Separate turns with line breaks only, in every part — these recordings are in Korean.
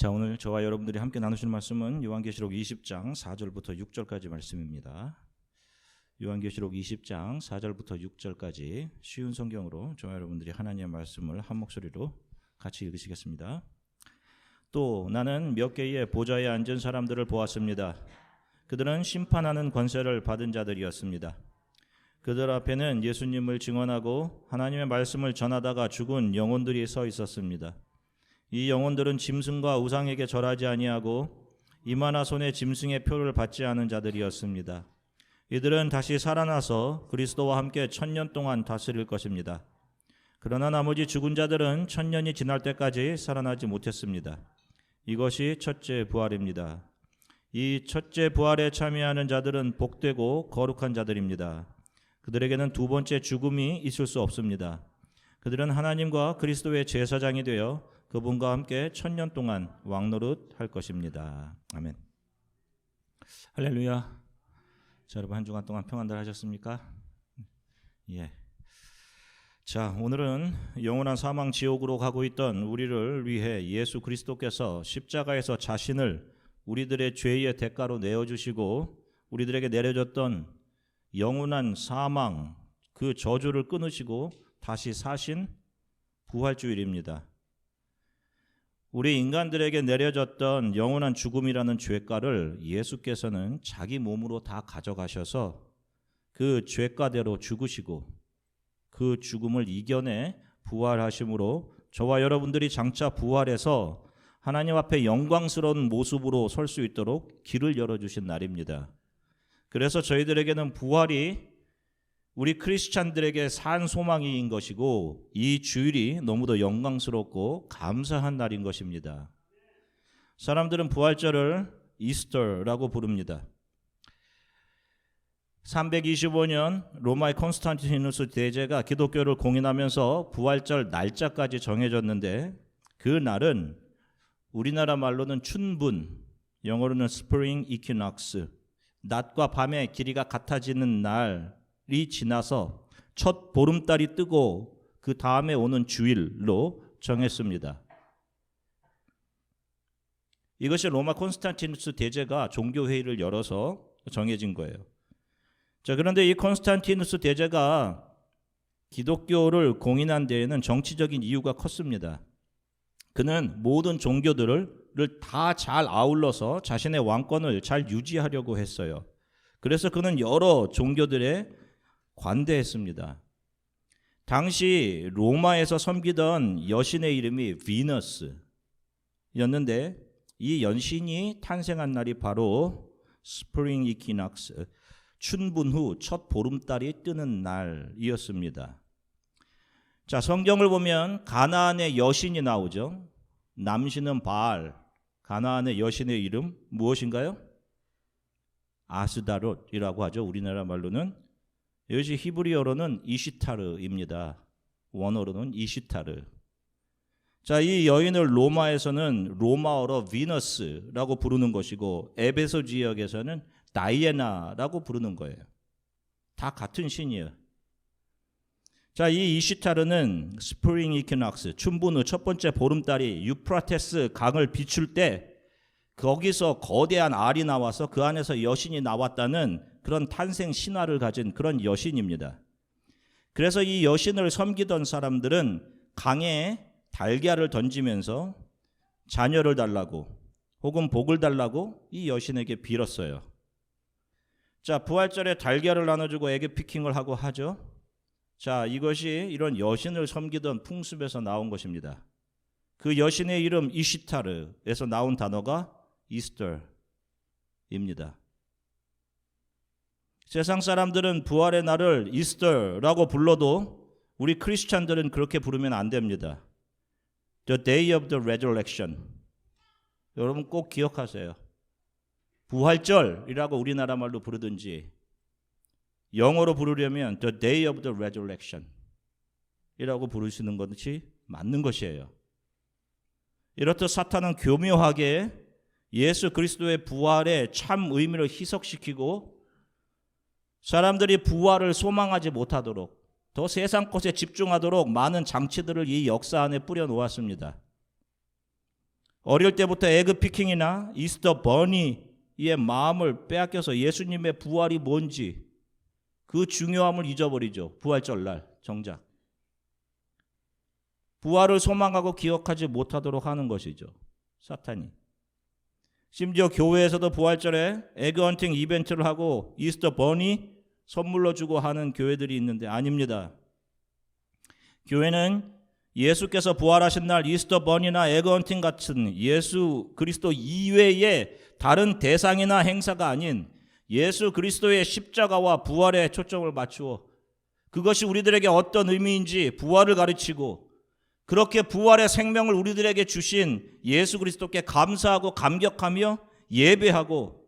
자, 오늘 저와 여러분들이 함께 나누실 말씀은 요한계시록 20장 4절부터 6절까지 말씀입니다. 요한계시록 20장 4절부터 6절까지 쉬운 성경으로 저와 여러분들이 하나님의 말씀을 한 목소리로 같이 읽으시겠습니다. 또 나는 몇 개의 보좌에 앉은 사람들을 보았습니다. 그들은 심판하는 권세를 받은 자들이었습니다. 그들 앞에는 예수님을 증언하고 하나님의 말씀을 전하다가 죽은 영혼들이 서 있었습니다. 이 영혼들은 짐승과 우상에게 절하지 아니하고 이마나 손에 짐승의 표를 받지 않은 자들이었습니다. 이들은 다시 살아나서 그리스도와 함께 1000년 동안 다스릴 것입니다. 그러나 나머지 죽은 자들은 1000년이 지날 때까지 살아나지 못했습니다. 이것이 첫째 부활입니다. 이 첫째 부활에 참여하는 자들은 복되고 거룩한 자들입니다. 그들에게는 두 번째 죽음이 있을 수 없습니다. 그들은 하나님과 그리스도의 제사장이 되어 그분과 함께 1000년 동안 왕노릇 할 것입니다. 아멘. 할렐루야. 자, 여러분 한 주간 동안 평안들 하셨습니까? 예. 자, 오늘은 영원한 사망 지옥으로 가고 있던 우리를 위해 예수 그리스도께서 십자가에서 자신을 우리들의 죄의 대가로 내어주시고 우리들에게 내려졌던 영원한 사망 그 저주를 끊으시고 다시 사신 부활주일입니다. 우리 인간들에게 내려졌던 영원한 죽음이라는 죄가를 예수께서는 자기 몸으로 다 가져가셔서 그 죄가대로 죽으시고 그 죽음을 이겨내 부활하심으로 저와 여러분들이 장차 부활해서 하나님 앞에 영광스러운 모습으로 설 수 있도록 길을 열어주신 날입니다. 그래서 저희들에게는 부활이 우리 크리스찬들에게 산 소망인 것이고 이 주일이 너무도 영광스럽고 감사한 날인 것입니다. 사람들은 부활절을 이스터라고 부릅니다. 325년 로마의 콘스탄티누스 대제가 기독교를 공인하면서 부활절 날짜까지 정해졌는데 그 날은 우리나라 말로는 춘분, 영어로는 스프링 이퀴낙스, 낮과 밤의 길이가 같아지는 날이 지나서 첫 보름달이 뜨고 그 다음에 오는 주일로 정했습니다. 이것이 로마 콘스탄티누스 대제가 종교회의를 열어서 정해진 거예요. 자, 그런데 이 콘스탄티누스 대제가 기독교를 공인한 데에는 정치적인 이유가 컸습니다. 그는 모든 종교들을 다 잘 아울러서 자신의 왕권을 잘 유지하려고 했어요. 그래서 그는 여러 종교들에 관대했습니다. 당시 로마에서 섬기던 여신의 이름이 비너스였는데 이 여신이 탄생한 날이 바로 스프링 이퀴낙스, 춘분 후 첫 보름달이 뜨는 날이었습니다. 자, 성경을 보면 가나안의 여신이 나오죠. 남신은 바알, 가나안의 여신의 이름 무엇인가요? 아스다롯이라고 하죠. 우리나라 말로는. 이것이 히브리어로는 이시타르입니다. 원어로는 이시타르. 자, 이 여인을 로마에서는 로마어로 비너스라고 부르는 것이고 에베소 지역에서는 다이애나라고 부르는 거예요. 다 같은 신이에요. 자, 이 이시타르는 스프링 이퀴낙스, 춘분 후 첫 번째 보름달이 유프라테스 강을 비출 때 거기서 거대한 알이 나와서 그 안에서 여신이 나왔다는 그런 탄생 신화를 가진 그런 여신입니다. 그래서 이 여신을 섬기던 사람들은 강에 달걀을 던지면서 자녀를 달라고 혹은 복을 달라고 이 여신에게 빌었어요. 자, 부활절에 달걀을 나눠주고 에그 피킹을 하고 하죠. 자, 이것이 이런 여신을 섬기던 풍습에서 나온 것입니다. 그 여신의 이름 이시타르에서 나온 단어가 이스터입니다. 세상 사람들은 부활의 날을 이스터라고 불러도 우리 크리스찬들은 그렇게 부르면 안 됩니다. The day of the resurrection. 여러분 꼭 기억하세요. 부활절이라고 우리나라 말로 부르든지 영어로 부르려면 The day of the resurrection 이라고 부르시는 것이 맞는 것이에요. 이렇듯 사탄은 교묘하게 예수 그리스도의 부활의 참 의미를 희석시키고 사람들이 부활을 소망하지 못하도록 더 세상 것에 집중하도록 많은 장치들을 이 역사 안에 뿌려 놓았습니다. 어릴 때부터 에그 피킹이나 이스터 버니의 마음을 빼앗겨서 예수님의 부활이 뭔지 그 중요함을 잊어버리죠. 부활절날 정작. 부활을 소망하고 기억하지 못하도록 하는 것이죠. 사탄이. 심지어 교회에서도 부활절에 에그 헌팅 이벤트를 하고 이스터 버니 선물로 주고 하는 교회들이 있는데 아닙니다. 교회는 예수께서 부활하신 날 이스터 버니나 에그 헌팅 같은 예수 그리스도 이외의 다른 대상이나 행사가 아닌 예수 그리스도의 십자가와 부활에 초점을 맞추어 그것이 우리들에게 어떤 의미인지 부활을 가르치고 그렇게 부활의 생명을 우리들에게 주신 예수 그리스도께 감사하고 감격하며 예배하고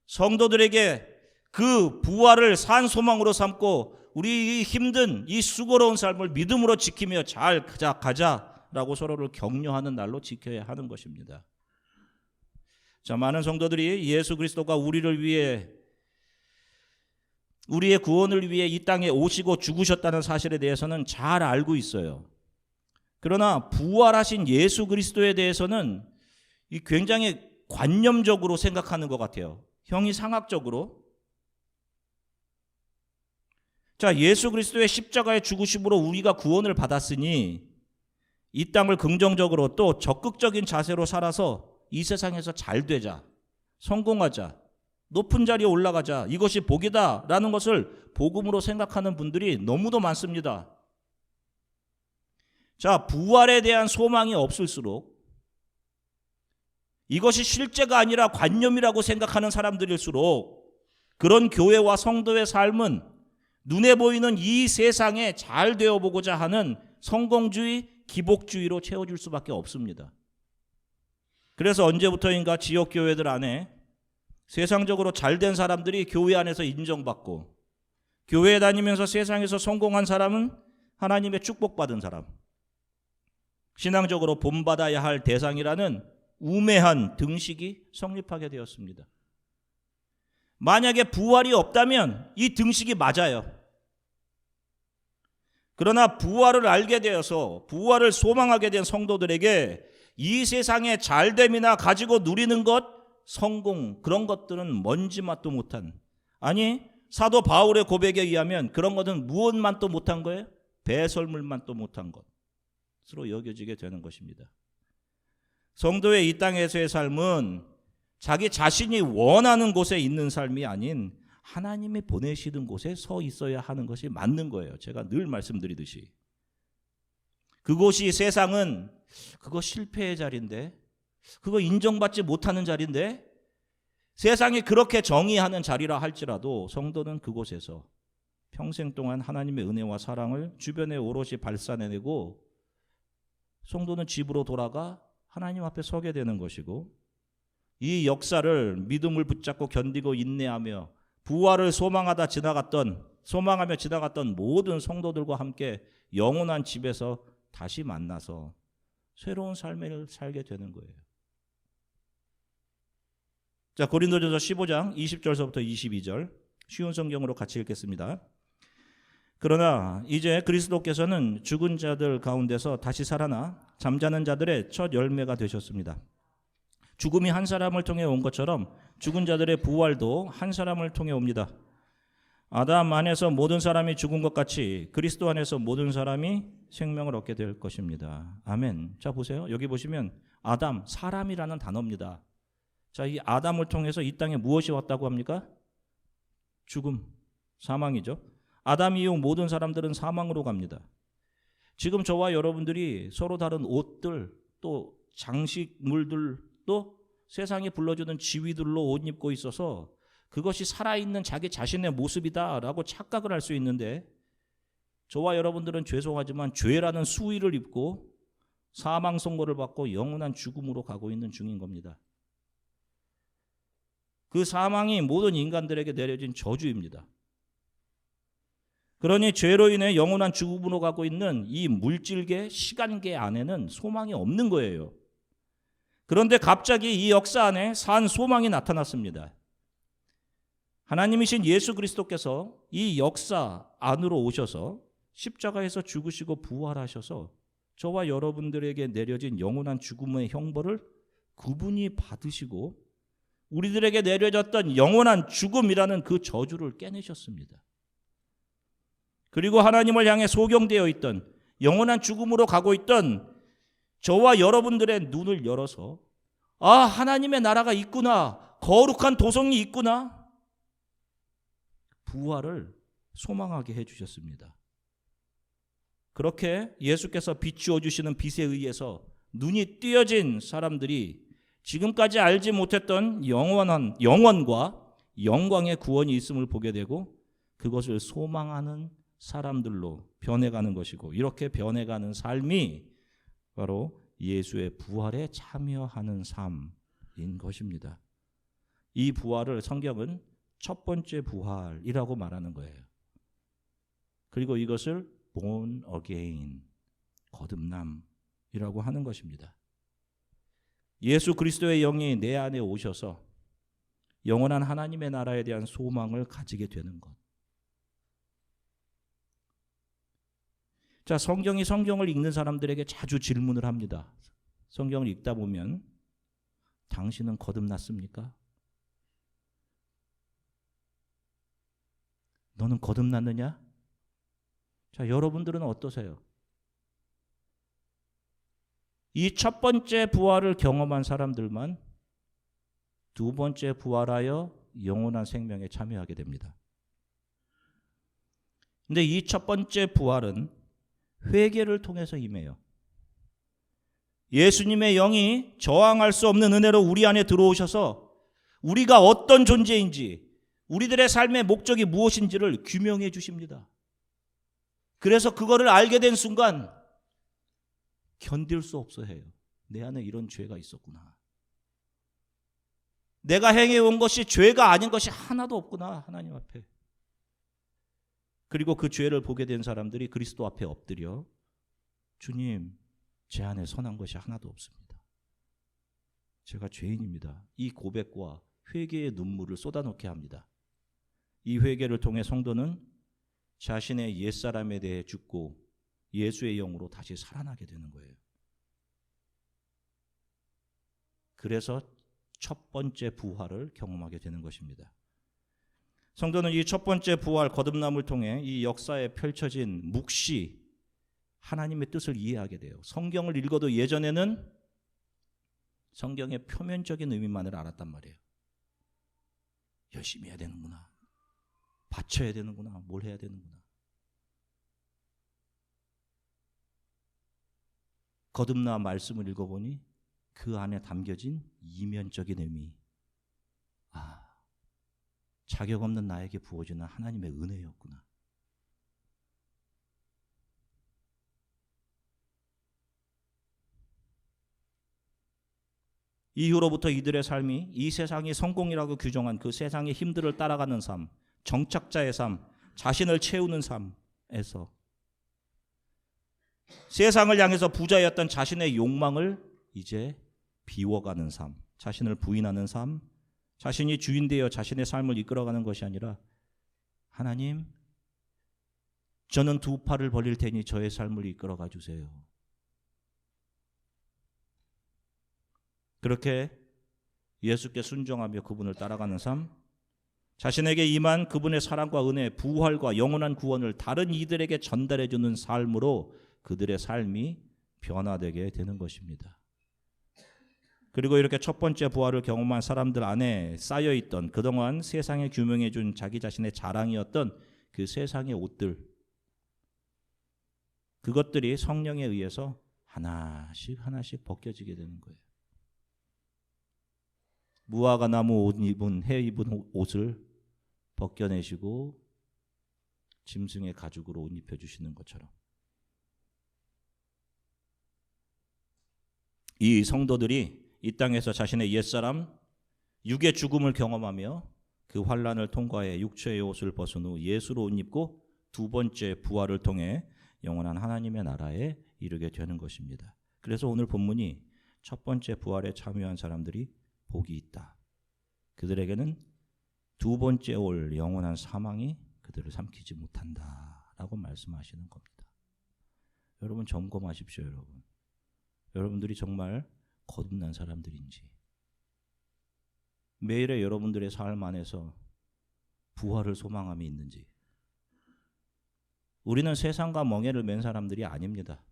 성도들에게 그 부활을 산 소망으로 삼고 우리 이 힘든 이 수고로운 삶을 믿음으로 지키며 잘 가자라고 서로를 격려하는 날로 지켜야 하는 것입니다. 자, 많은 성도들이 예수 그리스도가 우리를 위해 우리의 구원을 위해 이 땅에 오시고 죽으셨다는 사실에 대해서는 잘 알고 있어요. 그러나 부활하신 예수 그리스도에 대해서는 굉장히 관념적으로 생각하는 것 같아요. 형이상학적으로. 자, 예수 그리스도의 십자가의 죽으심으로 우리가 구원을 받았으니 이 땅을 긍정적으로 또 적극적인 자세로 살아서 이 세상에서 잘 되자, 성공하자, 높은 자리에 올라가자, 이것이 복이다라는 것을 복음으로 생각하는 분들이 너무도 많습니다. 자, 부활에 대한 소망이 없을수록 이것이 실제가 아니라 관념이라고 생각하는 사람들일수록 그런 교회와 성도의 삶은 눈에 보이는 이 세상에 잘 되어보고자 하는 성공주의, 기복주의로 채워줄 수밖에 없습니다. 그래서 언제부터인가 지역교회들 안에 세상적으로 잘된 사람들이 교회 안에서 인정받고 교회에 다니면서 세상에서 성공한 사람은 하나님의 축복받은 사람, 신앙적으로 본받아야 할 대상이라는 우매한 등식이 성립하게 되었습니다. 만약에 부활이 없다면 이 등식이 맞아요. 그러나 부활을 알게 되어서 부활을 소망하게 된 성도들에게 이 세상의 잘됨이나 가지고 누리는 것, 성공, 그런 것들은 먼지맛도 못한, 아니 사도 바울의 고백에 의하면 그런 것은 무엇만도 못한 거예요? 배설물만도 못한 것으로 여겨지게 되는 것입니다. 성도의 이 땅에서의 삶은 자기 자신이 원하는 곳에 있는 삶이 아닌 하나님이 보내시는 곳에 서 있어야 하는 것이 맞는 거예요. 제가 늘 말씀드리듯이. 그곳이 세상은 그거 실패의 자리인데, 그거 인정받지 못하는 자리인데, 세상이 그렇게 정의하는 자리라 할지라도 성도는 그곳에서 평생 동안 하나님의 은혜와 사랑을 주변에 오롯이 발산해내고 성도는 집으로 돌아가 하나님 앞에 서게 되는 것이고, 이 역사를 믿음을 붙잡고 견디고 인내하며 부활을 소망하며 지나갔던 모든 성도들과 함께 영원한 집에서 다시 만나서 새로운 삶을 살게 되는 거예요. 자, 고린도전서 15장 20절서부터 22절 쉬운 성경으로 같이 읽겠습니다. 그러나 이제 그리스도께서는 죽은 자들 가운데서 다시 살아나 잠자는 자들의 첫 열매가 되셨습니다. 죽음이 한 사람을 통해 온 것처럼 죽은 자들의 부활도 한 사람을 통해 옵니다. 아담 안에서 모든 사람이 죽은 것 같이 그리스도 안에서 모든 사람이 생명을 얻게 될 것입니다. 아멘. 자, 보세요. 여기 보시면 아담, 사람이라는 단어입니다. 자, 이 아담을 통해서 이 땅에 무엇이 왔다고 합니까? 죽음, 사망이죠. 아담 이후 모든 사람들은 사망으로 갑니다. 지금 저와 여러분들이 서로 다른 옷들, 또 장식물들, 또 세상이 불러주는 지위들로 옷 입고 있어서 그것이 살아있는 자기 자신의 모습이다라고 착각을 할 수 있는데, 저와 여러분들은 죄송하지만 죄라는 수의를 입고 사망 선고를 받고 영원한 죽음으로 가고 있는 중인 겁니다. 그 사망이 모든 인간들에게 내려진 저주입니다. 그러니 죄로 인해 영원한 죽음으로 가고 있는 이 물질계, 시간계 안에는 소망이 없는 거예요. 그런데 갑자기 이 역사 안에 산 소망이 나타났습니다. 하나님이신 예수 그리스도께서 이 역사 안으로 오셔서 십자가에서 죽으시고 부활하셔서 저와 여러분들에게 내려진 영원한 죽음의 형벌을 그분이 받으시고 우리들에게 내려졌던 영원한 죽음이라는 그 저주를 깨내셨습니다. 그리고 하나님을 향해 소경되어 있던 영원한 죽음으로 가고 있던 저와 여러분들의 눈을 열어서 하나님의 나라가 있구나, 거룩한 도성이 있구나, 부활을 소망하게 해주셨습니다. 그렇게 예수께서 비추어 주시는 빛에 의해서 눈이 띄어진 사람들이 지금까지 알지 못했던 영원과 영광의 구원이 있음을 보게 되고 그것을 소망하는 사람들로 변해가는 것이고, 이렇게 변해가는 삶이 바로 예수의 부활에 참여하는 삶인 것입니다. 이 부활을 성경은 첫 번째 부활이라고 말하는 거예요. 그리고 이것을 born again, 거듭남이라고 하는 것입니다. 예수 그리스도의 영이 내 안에 오셔서 영원한 하나님의 나라에 대한 소망을 가지게 되는 것. 자, 성경을 읽는 사람들에게 자주 질문을 합니다. 성경을 읽다 보면 당신은 거듭났습니까? 너는 거듭났느냐? 자, 여러분들은 어떠세요? 이 첫 번째 부활을 경험한 사람들만 두 번째 부활하여 영원한 생명에 참여하게 됩니다. 근데 이 첫 번째 부활은 회개를 통해서 임해요. 예수님의 영이 저항할 수 없는 은혜로 우리 안에 들어오셔서 우리가 어떤 존재인지, 우리들의 삶의 목적이 무엇인지를 규명해 주십니다. 그래서 그거를 알게 된 순간 견딜 수 없어 해요. 내 안에 이런 죄가 있었구나. 내가 행해온 것이 죄가 아닌 것이 하나도 없구나, 하나님 앞에. 그리고 그 죄를 보게 된 사람들이 그리스도 앞에 엎드려, 주님, 제 안에 선한 것이 하나도 없습니다. 제가 죄인입니다. 이 고백과 회개의 눈물을 쏟아놓게 합니다. 이 회개를 통해 성도는 자신의 옛사람에 대해 죽고 예수의 영으로 다시 살아나게 되는 거예요. 그래서 첫 번째 부활을 경험하게 되는 것입니다. 성도는 이 첫 번째 부활, 거듭남을 통해 이 역사에 펼쳐진 묵시, 하나님의 뜻을 이해하게 돼요. 성경을 읽어도 예전에는 성경의 표면적인 의미만을 알았단 말이에요. 열심히 해야 되는구나, 바쳐야 되는구나, 뭘 해야 되는구나. 거듭남 말씀을 읽어보니 그 안에 담겨진 이면적인 의미, 자격 없는 나에게 부어지는 하나님의 은혜였구나. 이후로부터 이들의 삶이 이 세상이 성공이라고 규정한 그 세상의 힘들을 따라가는 삶, 정착자의 삶, 자신을 채우는 삶에서 세상을 향해서 부자였던 자신의 욕망을 이제 비워가는 삶, 자신을 부인하는 삶, 자신이 주인 되어 자신의 삶을 이끌어가는 것이 아니라, 하나님, 저는 두 팔을 벌릴 테니 저의 삶을 이끌어가 주세요. 그렇게 예수께 순종하며 그분을 따라가는 삶, 자신에게 임한 그분의 사랑과 은혜, 부활과 영원한 구원을 다른 이들에게 전달해 주는 삶으로 그들의 삶이 변화되게 되는 것입니다. 그리고 이렇게 첫 번째 부활을 경험한 사람들 안에 쌓여있던 그동안 세상에 규명해 준 자기 자신의 자랑이었던 그 세상의 옷들, 그것들이 성령에 의해서 하나씩 벗겨지게 되는 거예요. 무화과 나무 해 입은 옷을 벗겨내시고 짐승의 가죽으로 옷 입혀주시는 것처럼, 이 성도들이 이 땅에서 자신의 옛사람, 육의 죽음을 경험하며 그 환난을 통과해 육체의 옷을 벗은 후 예수로 옷 입고 두 번째 부활을 통해 영원한 하나님의 나라에 이르게 되는 것입니다. 그래서 오늘 본문이 첫 번째 부활에 참여한 사람들이 복이 있다. 그들에게는 두 번째 올 영원한 사망이 그들을 삼키지 못한다라고 말씀하시는 겁니다. 여러분 점검하십시오. 여러분들이 정말 거듭난 사람들인지, 매일의 여러분들의 삶 안에서 부활을 소망함이 있는지. 우리는 세상과 멍에를 맨 사람들이 아닙니다.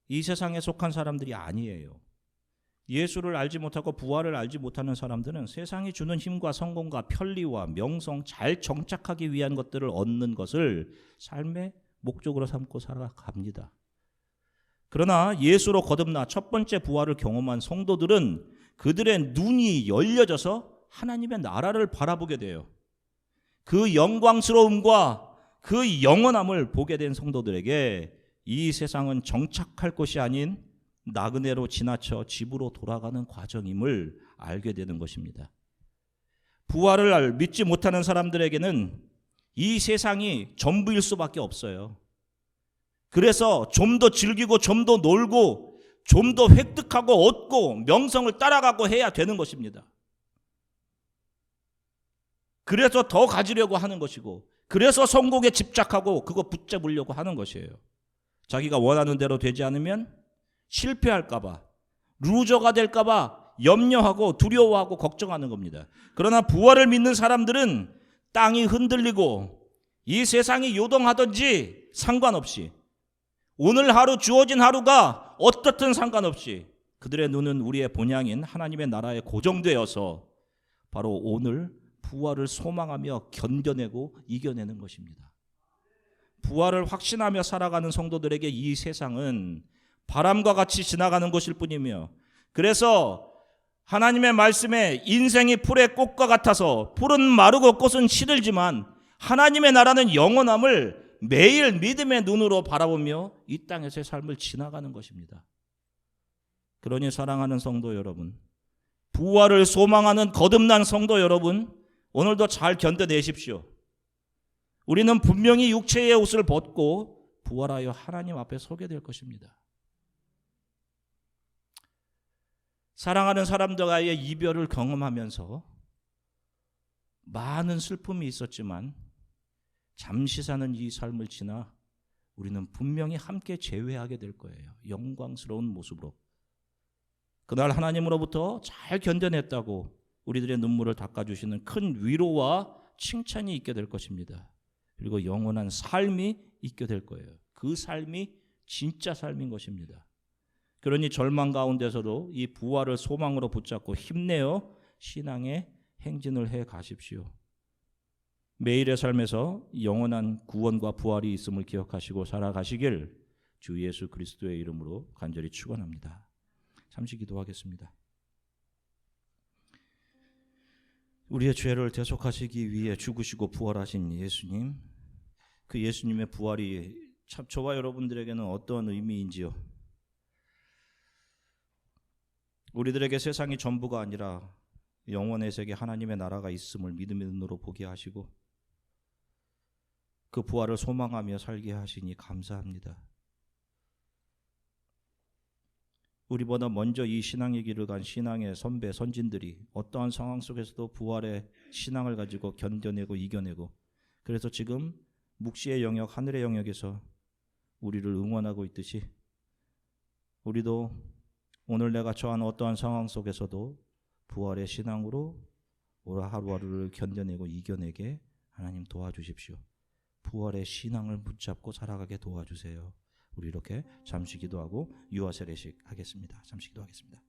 이 세상에 속한 사람들이 아니에요. 예수를 알지 못하고 부활을 알지 못하는 사람들은 세상이 주는 힘과 성공과 편리와 명성, 잘 정착하기 위한 것들을 얻는 것을 삶의 목적으로 삼고 살아갑니다. 그러나 예수로 거듭나 첫 번째 부활을 경험한 성도들은 그들의 눈이 열려져서 하나님의 나라를 바라보게 돼요. 그 영광스러움과 그 영원함을 보게 된 성도들에게 이 세상은 정착할 곳이 아닌 나그네로 지나쳐 집으로 돌아가는 과정임을 알게 되는 것입니다. 부활을 믿지 못하는 사람들에게는 이 세상이 전부일 수밖에 없어요. 그래서 좀 더 즐기고 좀 더 놀고 좀 더 획득하고 얻고 명성을 따라가고 해야 되는 것입니다. 그래서 더 가지려고 하는 것이고, 그래서 성공에 집착하고 그거 붙잡으려고 하는 것이에요. 자기가 원하는 대로 되지 않으면 실패할까 봐, 루저가 될까 봐 염려하고 두려워하고 걱정하는 겁니다. 그러나 부활을 믿는 사람들은 땅이 흔들리고 이 세상이 요동하든지 상관없이, 오늘 하루 주어진 하루가 어떻든 상관없이 그들의 눈은 우리의 본향인 하나님의 나라에 고정되어서 바로 오늘 부활을 소망하며 견뎌내고 이겨내는 것입니다. 부활을 확신하며 살아가는 성도들에게 이 세상은 바람과 같이 지나가는 것일 뿐이며, 그래서 하나님의 말씀에 인생이 풀의 꽃과 같아서 풀은 마르고 꽃은 시들지만 하나님의 나라는 영원함을 매일 믿음의 눈으로 바라보며 이 땅에서의 삶을 지나가는 것입니다. 그러니 사랑하는 성도 여러분, 부활을 소망하는 거듭난 성도 여러분, 오늘도 잘 견뎌내십시오. 우리는 분명히 육체의 옷을 벗고 부활하여 하나님 앞에 서게 될 것입니다. 사랑하는 사람들과의 이별을 경험하면서 많은 슬픔이 있었지만 잠시 사는 이 삶을 지나 우리는 분명히 함께 재회하게 될 거예요. 영광스러운 모습으로. 그날 하나님으로부터 잘 견뎌냈다고 우리들의 눈물을 닦아주시는 큰 위로와 칭찬이 있게 될 것입니다. 그리고 영원한 삶이 있게 될 거예요. 그 삶이 진짜 삶인 것입니다. 그러니 절망 가운데서도 이 부활을 소망으로 붙잡고 힘내어 신앙의 행진을 해 가십시오. 매일의 삶에서 영원한 구원과 부활이 있음을 기억하시고 살아가시길 주 예수 그리스도의 이름으로 간절히 축원합니다. 잠시 기도하겠습니다. 우리의 죄를 대속하시기 위해 죽으시고 부활하신 예수님, 그 예수님의 부활이 참 저와 여러분들에게는 어떤 의미인지요. 우리들에게 세상이 전부가 아니라 영원의 세계 하나님의 나라가 있음을 믿음의 눈으로 보게 하시고 그 부활을 소망하며 살게 하시니 감사합니다. 우리보다 먼저 이 신앙의 길을 간 신앙의 선배 선진들이 어떠한 상황 속에서도 부활의 신앙을 가지고 견뎌내고 이겨내고, 그래서 지금 묵시의 영역, 하늘의 영역에서 우리를 응원하고 있듯이 우리도 오늘 내가 처한 어떠한 상황 속에서도 부활의 신앙으로 오늘 하루하루를 견뎌내고 이겨내게 하나님 도와주십시오. 부활의 신앙을 붙잡고 살아가게 도와주세요. 우리 이렇게 잠시 기도하고 유아 세례식 하겠습니다. 잠시 기도하겠습니다.